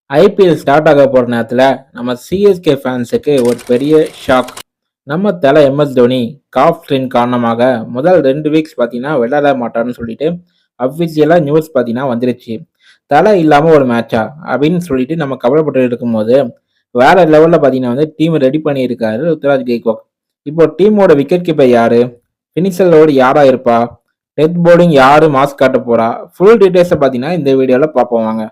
IPL start ஆக போற நேரத்துல நம்ம சிஎஸ்கே ஃபேன்ஸுக்கு ஒரு பெரிய ஷாக். நம்ம தலை எம்எஸ் தோனி காஃப் ஸ்ட்ரெயின் காரணமாக முதல் 2 வீக்ஸ் பார்த்தீங்கன்னா விளையாட மாட்டார்னு சொல்லிட்டு அஃபிஷியலாக நியூஸ் பார்த்தீங்கன்னா வந்துருச்சு. தலை இல்லாமல் ஒரு மேட்சா அப்படின்னு சொல்லிட்டு நம்ம கவலைப்பட்டு இருக்கும்போது வேற லெவலில் பார்த்தீங்கன்னா டீம் ரெடி பண்ணியிருக்காரு ருத்ராஜ் கெய்க்வாட். இப்போ டீமோட விக்கெட் கீப்பர் யாரு, ஃபினிஷரோடு யாரா இருப்பா, டெத் போர்டிங் யாரு மாஸ்க் காட்ட போறா, ஃபுல் டீட்டெயில்ஸை பார்த்தீங்கன்னா இந்த வீடியோவில் பார்ப்போம் வாங்க.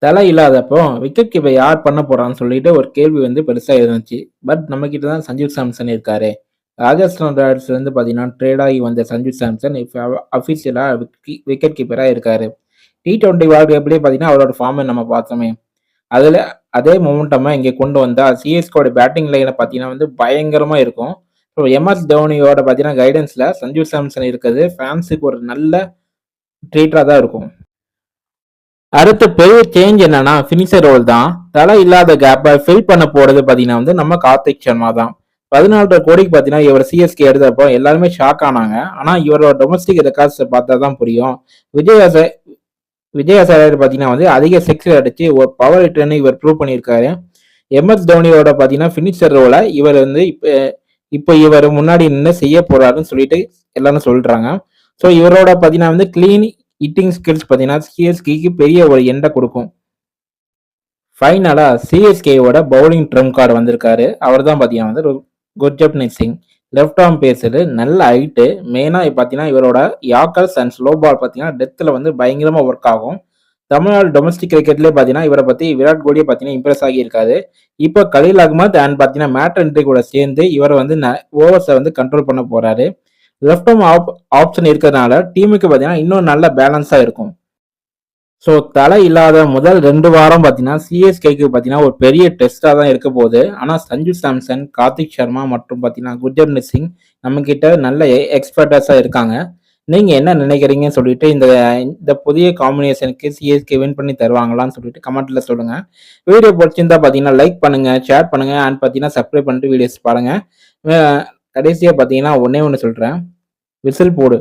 தலை இல்லாதப்போ விக்கெட் கீப்பர் யார் பண்ண போறான்னு சொல்லிட்டு ஒரு கேள்வி பெருசா இருந்துச்சு. பட் நம்ம கிட்ட தான் சஞ்சீவ் சாம்சன் இருக்காரு. ராஜஸ்தான் ராயல்ஸ்ல இருந்து பாத்தீங்கன்னா ட்ரேட் ஆகி வந்த சஞ்சீவ் சாம்சன் இப்ப அபிஷியலா விக்கெட் கீப்பரா இருக்காரு. T20 வேர்ல்டு கப்லயே பாத்தீங்கன்னா அவரோட ஃபார்மை நம்ம பார்த்தோமே. அதுல அதே மொமெண்டமா இங்க கொண்டு வந்தா சிஎஸ்கோட பேட்டிங் லைனை பாத்தீங்கன்னா பயங்கரமா இருக்கும். ஸோ எம்எஸ் தோனியோட பாத்தீங்கன்னா கைடன்ஸ்ல சஞ்சீவ் சாம்சன் இருக்கிறது ஃபேன்ஸுக்கு ஒரு நல்ல ட்ரீட்டா தான் இருக்கும். அடுத்த பெரிய சேஞ்ச் என்னன்னா ஃபினிஷர் ரோல் தான். தலை இல்லாத கேப்பை ஃபில் பண்ண போறது பாத்தீங்கன்னா நம்ம கார்த்திக் சர்மா தான். 14 கோடிக்கு பாத்தீங்கன்னா இவர் சிஎஸ்கே எடுத்தப்போ எல்லாருமே ஷாக் ஆனாங்க. ஆனா இவரோட டொமஸ்டிக் ரெக்கார்ட்ஸ் பார்த்தா தான் புரியும். விஜய் பாத்தீங்கன்னா அதிக சிக்ஸ் அடிச்சு ஒரு பவர் ஹிட்டர்னு இவர் ப்ரூவ் பண்ணியிருக்காரு. எம்எஸ் தோனியோட பாத்தீங்கன்னா ஃபினிஷர் ரோலை இவர் இப்போ இவர் முன்னாடி நின்று செய்ய போறாருன்னு சொல்லிட்டு எல்லாரும் சொல்றாங்க. ஸோ இவரோட பாத்தீங்கன்னா கிளீன் ஹிட்டிங் ஸ்கில்ஸ் பார்த்தீங்கன்னா சிஎஸ்கேக்கு பெரிய ஒரு எண்டை கொடுக்கும். ஃபைனலா சிஎஸ்கேவோட பவுலிங் ட்ரம் கார்டு வந்திருக்காரு. அவர் தான் பார்த்தீங்கன்னா குர்ஜப்னீத் சிங். லெஃப்ட் ஆர்ம் பேசரு, நல்ல ஹைட்டு. மெயினாக பார்த்தீங்கன்னா இவரோட யாக்கர்ஸ் அண்ட் ஸ்லோ பால் பார்த்தீங்கன்னா டெத்தில் பயங்கரமாக ஒர்க் ஆகும். தமிழ்நாடு டொமஸ்டிக் கிரிக்கெட்லேயே பார்த்தீங்கன்னா இவரை பற்றி விராட் கோலியை பார்த்தீங்கன்னா இம்ப்ரெஸ் ஆகியிருக்காரு. இப்போ கலீல் அகமத் அண்ட் பார்த்தீங்கன்னா மேட் என்ட்ரி கூட சேர்ந்து இவரை ஓவர்ஸை கண்ட்ரோல் பண்ண போறாரு. லெஃப்ட் ஆர்ம் ஆப்ஷன் இருக்கிறதுனால டீமுக்கு பார்த்தீங்கன்னா இன்னும் நல்ல பேலன்ஸாக இருக்கும். ஸோ தலை இல்லாத முதல் 2 வாரம் பார்த்தீங்கன்னா சிஎஸ்கேக்கு பார்த்தீங்கன்னா ஒரு பெரிய டெஸ்ட்டாக தான் இருக்க போகுது. ஆனால் சஞ்சு சாம்சன், கார்த்திக் சர்மா மற்றும் பார்த்தீங்கன்னா குர்ஜப்னீத் சிங் நம்ம கிட்ட நல்ல எக்ஸ்பர்டர்ஸாக இருக்காங்க. நீங்கள் என்ன நினைக்கிறீங்கன்னு சொல்லிட்டு இந்த புதிய காம்பினேஷனுக்கு சிஎஸ்கே வின் பண்ணி தருவாங்களான்னு சொல்லிட்டு கமெண்ட்ல சொல்லுங்கள். வீடியோ பிடிச்சிருந்தா பார்த்தீங்கன்னா லைக் பண்ணுங்கள், ஷேர் பண்ணுங்கள் அண்ட் பார்த்தீங்கன்னா சப்ஸ்கிரைப் பண்ணிட்டு வீடியோஸ் பாருங்கள். கடைசியாக பார்த்தீங்கன்னா ஒன்றே ஒன்று சொல்கிறேன், விசில் போடு.